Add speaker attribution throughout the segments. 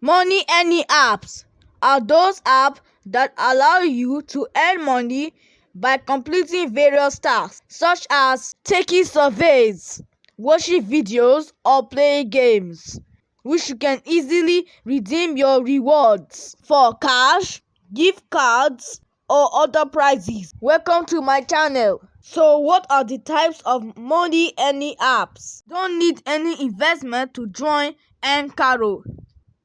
Speaker 1: Money Any apps are those apps that allow you to earn money by completing various tasks, such as taking surveys, watching videos, or playing games, which you can easily redeem your rewards for cash, gift cards, or other prizes. Welcome to my channel. So what are the types of Money Any apps? Don't need any investment to join Earncaro.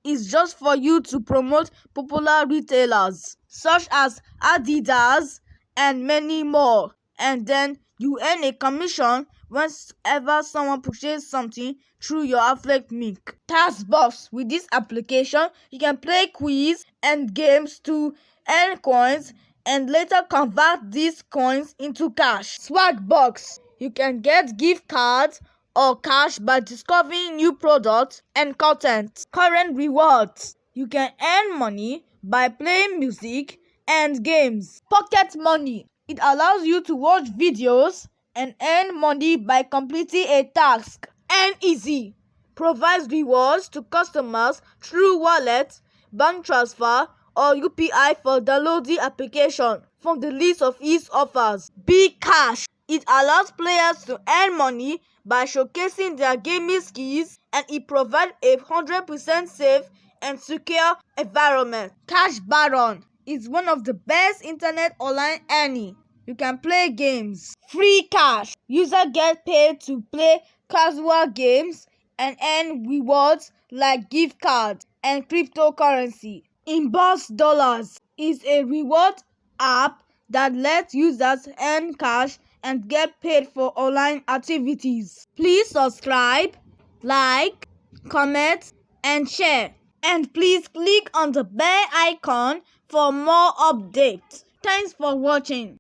Speaker 1: It's just for you to promote popular retailers such as Adidas and many more, and then you earn a commission whenever someone purchases something through your affiliate link. Taskbox: with this application, you can play quiz and games to earn coins and later convert these coins into cash. Swagbox: you can get gift cards or cash by discovering new products and content. Current rewards: you can earn money by playing music and games. Pocket Money: it allows you to watch videos and earn money by completing a task. Earneasy provides rewards to customers through wallet, bank transfer, or UPI for downloading application from the list of its offers. Bcash: it allows players to earn money by showcasing their gaming skills, and it provides a 100% safe and secure environment. Cash Baron is one of the best internet online earning. You can play games. Free Cash: users get paid to play casual games and earn rewards like gift cards and cryptocurrency. Inbox Dollars is a reward app that lets users earn cash and get paid for online activities. Please subscribe, like, comment, and share. And please click on the bell icon for more updates. Thanks for watching.